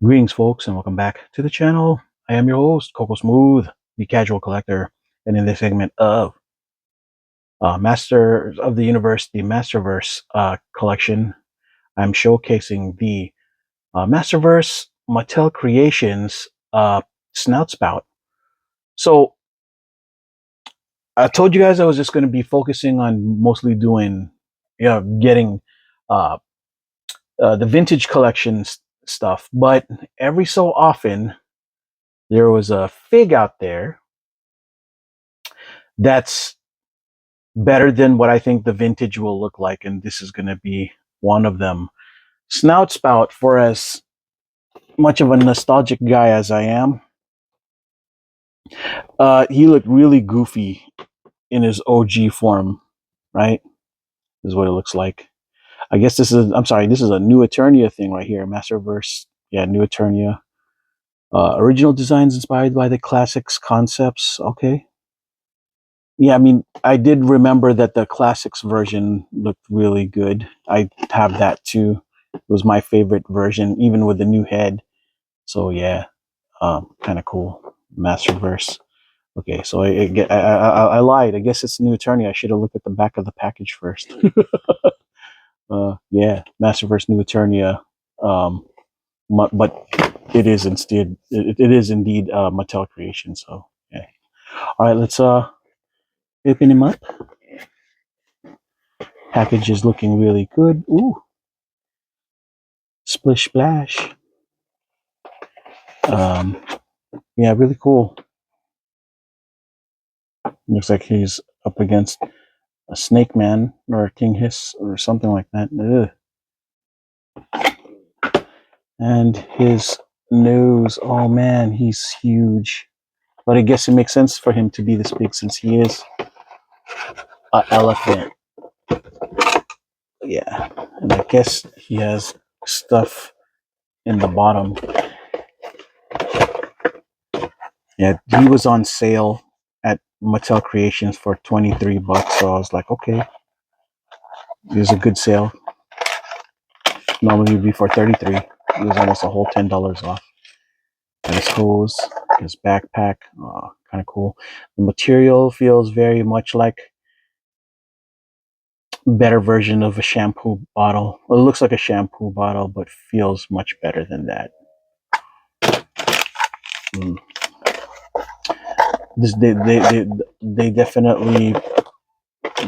Greetings, folks, and welcome back to the channel. I am your host, Coco Smooth, the casual collector, and in this segment of Masters of the Universe, the Masterverse collection, I'm showcasing the Masterverse Mattel Creations Snout Spout. So I told you guys I was just going to be focusing on mostly doing, getting uh, the vintage collections stuff, but every so often there was a fig out there that's better than what I think the vintage will look like, and this is going to be one of them. Snout Spout, for as much of a nostalgic guy as I am, he looked really goofy in his OG form, right? This is what it looks like. I guess this is, I'm sorry, this is a new Eternia thing right here. Masterverse, yeah, new Eternia. Original designs inspired by the classics concepts. Okay. Yeah, I mean, I did remember that the classics version looked really good. I have that too. It was my favorite version, even with the new head. So yeah, kind of cool. Masterverse. Okay, so I lied. I guess it's a new Eternia. I should have looked at the back of the package first. Yeah, Masterverse New Eternia. But it is instead it is indeed Mattel creation. So yeah. All right, let's open him up. Package is looking really good. Ooh, splish splash. Um, yeah, really cool. Looks like he's up against a Snake Man or a King Hiss or something like that. Ugh. And his nose, oh man, he's huge. But I guess it makes sense for him to be this big since he is an elephant. Yeah, and I guess he has stuff in the bottom. Yeah, he was on sale at Mattel Creations for 23 bucks. So I was like, okay, it was a good sale. Normally it would be for 33. It was almost a whole $10 off. And his hose, his backpack, kind of cool. The material feels very much like a better version of a shampoo bottle. Well, it looks like a shampoo bottle, but feels much better than that. This they definitely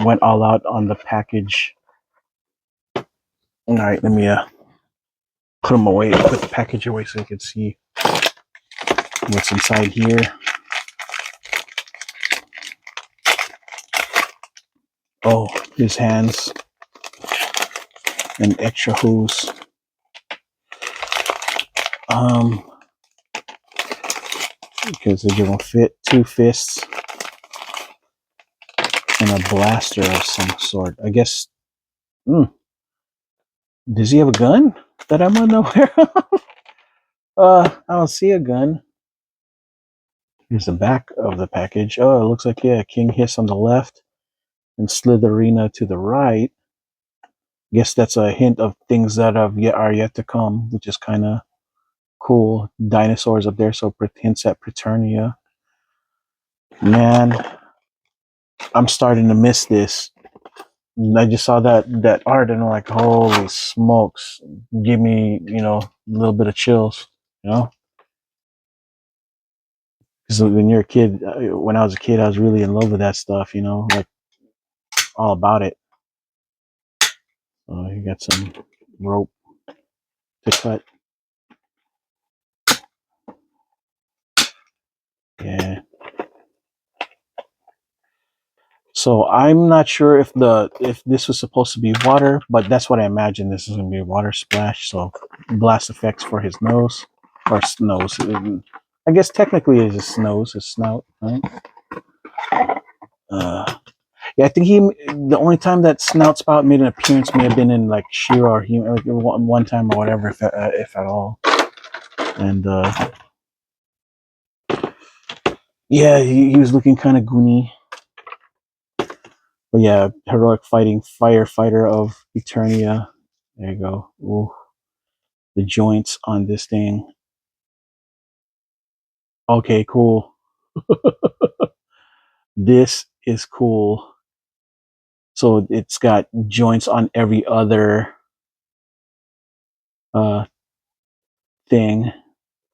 went all out on the package. All right, let me put them away. Put the package away so you can see what's inside here. Oh, his hands, and extra hose. Because they give him two fists and a blaster of some sort. I guess. Does he have a gun that I'm unaware of? I don't see a gun. Here's the back of the package. Oh, it looks like, yeah, King Hiss on the left and Slitherina to the right. Guess that's a hint of things that are yet to come, which is kind of cool. Dinosaurs up there, so hints at Eternia. Man, I'm starting to miss this. I just saw that art and I'm like, holy smokes! Give me, a little bit of chills, Because when you're a kid, when I was a kid, I was really in love with that stuff, like all about it. You got some rope to cut. Yeah. So I'm not sure if this was supposed to be water, but that's what I imagine. This is gonna be a water splash. So blast effects for his nose or nose. I guess technically it's his nose, his snout, right? Yeah, I think the only time that Snout Spout made an appearance may have been in like She-Ra or he like one time or whatever, if at all. And yeah, he was looking kind of goony. But yeah, heroic fighting firefighter of Eternia. There you go. Ooh, the joints on this thing. Okay, cool. This is cool. So it's got joints on every other uh, thing.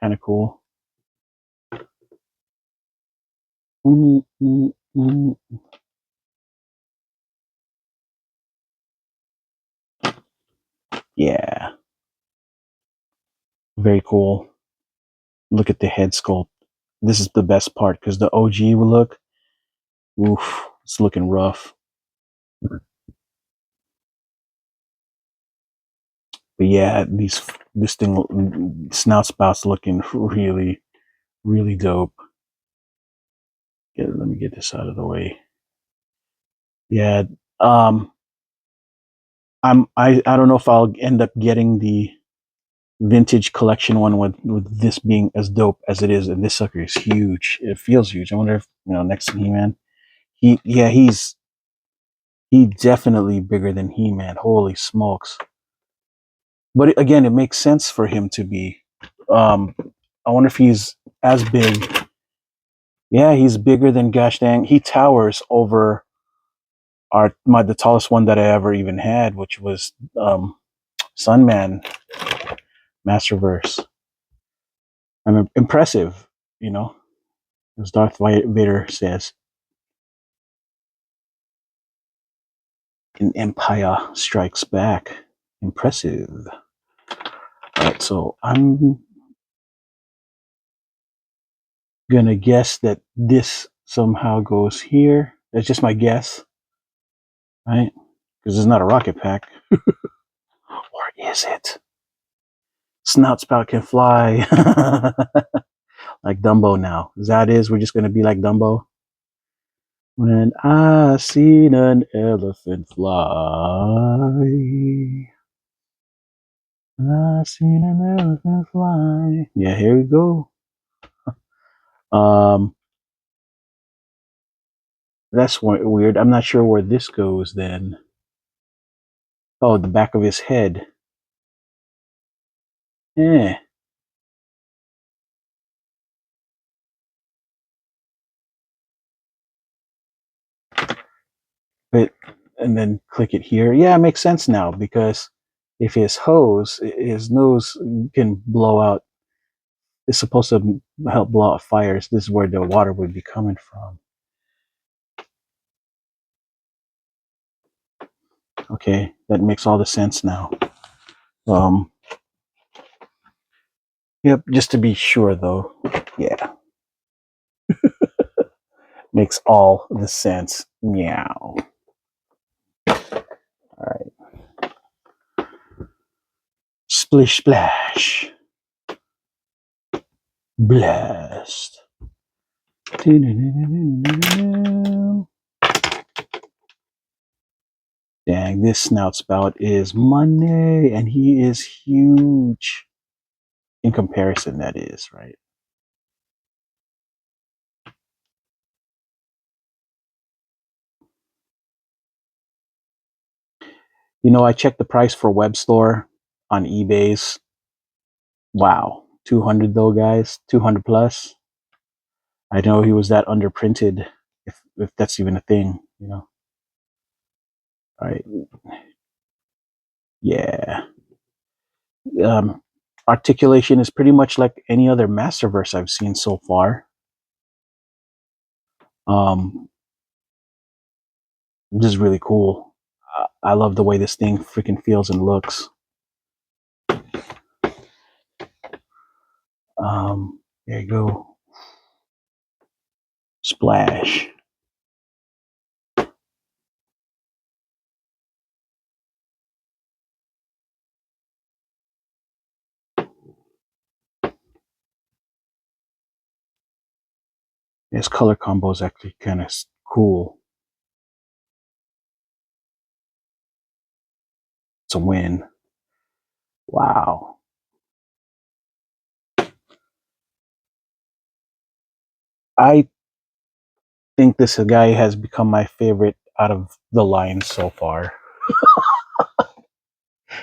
Kind of cool. Mm, mm, mm. Yeah, very cool. Look at the head sculpt. This is the best part because the OG look, oof, it's looking rough. But yeah, this thing, Snout Spout's looking really, really dope. Yeah, let me get this out of the way. Yeah, um, I don't know if I'll end up getting the vintage collection one with this being as dope as it is, and this sucker is huge. It feels huge. I wonder if next to He-Man, he definitely bigger than He-Man. Holy smokes! But again, it makes sense for him to be. Um, I wonder if he's as big. Yeah, he's bigger than gosh dang. He towers over the tallest one that I ever even had, which was Sunman Masterverse. I'm impressive, you know, as Darth Vader says in Empire Strikes Back. Impressive. All right, so I'm gonna guess that this somehow goes here. That's just my guess, right? Because it's not a rocket pack. Or is it? Snout Spout can fly. Like Dumbo now. That is, we're just gonna be like Dumbo. When I seen an elephant fly, I seen an elephant fly. Yeah, here we go. Um, that's weird. I'm not sure where this goes then. Oh, the back of his head. Yeah, but and then click it here. Yeah, it makes sense now because if his nose can blow out. It's supposed to help blow out fires. This is where the water would be coming from. Okay, that makes all the sense now. Um, yep, just to be sure though. Yeah, makes all the sense. Meow. All right. Splish splash. Blast. Dang, this Snout Spout is money, and he is huge in comparison. That is right. I checked the price for web store on eBay's. Wow, 200 though, guys. 200 plus. I know he was that underprinted, if that's even a thing. All right. Yeah. Um, articulation is pretty much like any other Masterverse I've seen so far. Um, this is really cool. I love the way this thing freaking feels and looks. There you go. Splash. His color combo is actually kind of cool. It's a win. Wow. I think this guy has become my favorite out of the line so far.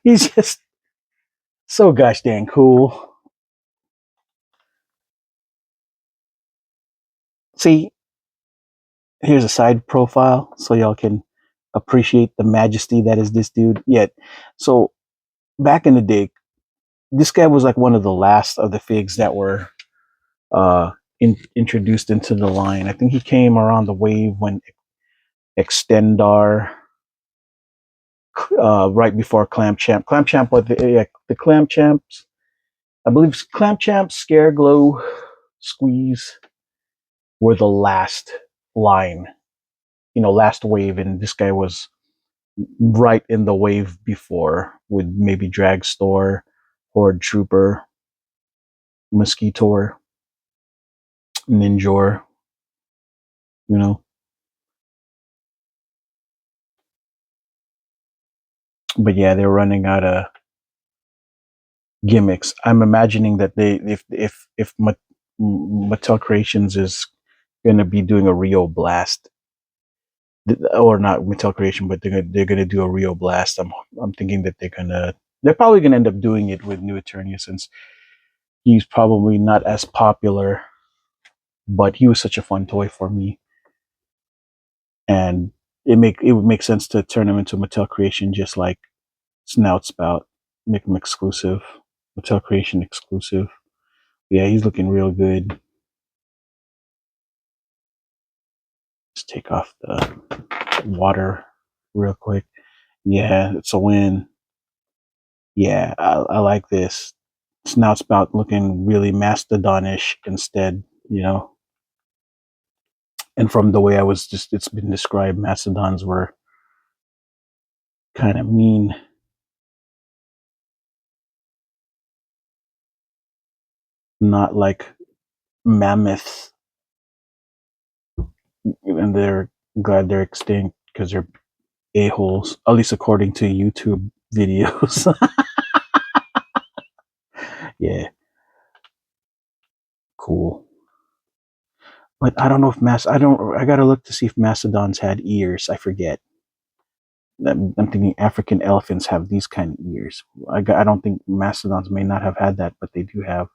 He's just so gosh dang cool. See, here's a side profile so y'all can appreciate the majesty that is this dude. Yet, so back in the day, this guy was like one of the last of the figs that were introduced into the line. I think he came around the wave when Extendar, right before Clam Champ. Clam Champ, what the Clam Champs, I believe Clam Champ, Scare Glow, Squeeze were the last line, last wave, and this guy was right in the wave before with maybe Dragstore, Horde Trooper, Mosquitor, Ninjor, you know. But yeah, they're running out of gimmicks. I'm imagining that they, if Mattel Creations is going to be doing a Rio Blast, or not Mattel Creation, but they're gonna do a Rio Blast. I'm thinking that they're probably gonna end up doing it with New Eternia, since he's probably not as popular, but he was such a fun toy for me, and it would make sense to turn him into Mattel Creation, just like Snout Spout, make him exclusive, Mattel Creation exclusive. Yeah, he's looking real good. Let's take off the water real quick. Yeah, it's a win. Yeah, I like this. Snout Spout looking really mastodonish instead, And from the way it's been described, mastodons were kind of mean. Not like mammoths, and they're glad they're extinct because they're a-holes, at least according to YouTube videos. Yeah, cool. But I don't know if I gotta look to see if mastodons had ears. I forget. I'm thinking African elephants have these kind of ears. I don't think mastodons may not have had that, but they do have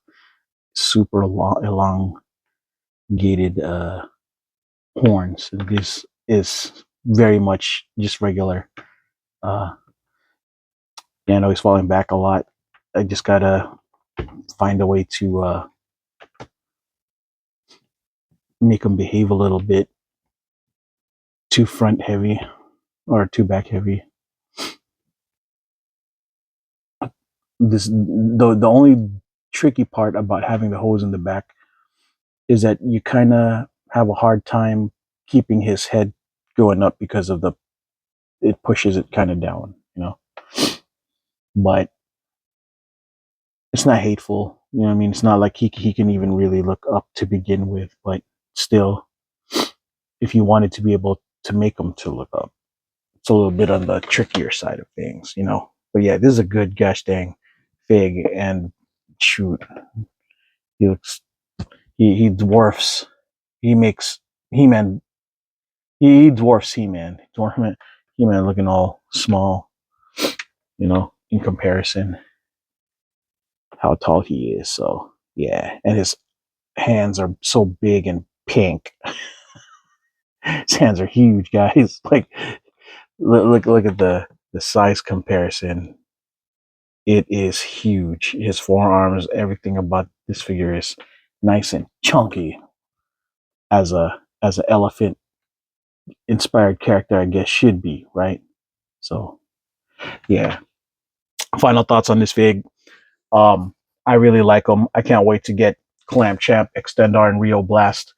super elongated horns. This is very much just regular. Yeah, I know he's falling back a lot. I just gotta find a way to make him behave a little bit. Too front heavy or too back heavy. The only tricky part about having the hose in the back is that you kind of have a hard time keeping his head going up because of it pushes it kind of down. But it's not hateful, what I mean? It's not like he can even really look up to begin with, but still, if you wanted to be able to make him to look up, it's a little bit on the trickier side of things. But yeah, this is a good gosh dang fig, and shoot, he looks he dwarfs. He makes He-Man. He dwarfs He-Man. He-Man looking all small, in comparison how tall he is. So yeah, and his hands are so big and pink. His hands are huge, guys. Like look at the size comparison. It is huge. His forearms, everything about this figure is nice and chunky, as an elephant inspired character, I guess, should be, right? So yeah. Final thoughts on this fig. I really like them. I can't wait to get Clam Champ, Extendar, and Rio Blast,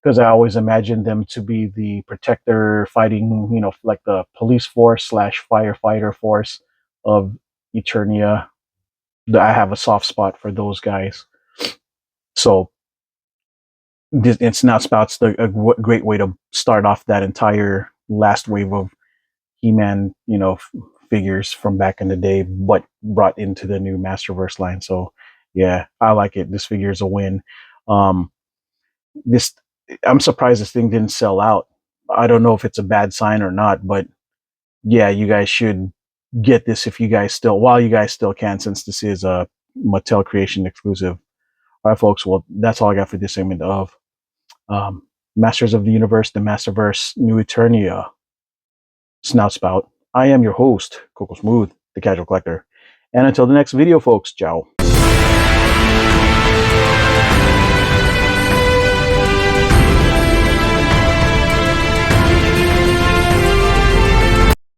because I always imagined them to be the protector fighting, like the police force / firefighter force of Eternia. I have a soft spot for those guys. So this and Snout Spout's a great way to start off that entire last wave of He-Man, figures from back in the day, but brought into the new Masterverse line. So yeah, I like it. This figure is a win. Um, this I'm surprised this thing didn't sell out. I don't know if it's a bad sign or not, but yeah, you guys should get this if while you guys still can, since this is a Mattel Creation exclusive. All right, folks. Well, that's all I got for this segment of Masters of the Universe, the Masterverse, New Eternia Snout Spout. I am your host, Coco Smooth, the Casual Collector. And until the next video, folks, ciao.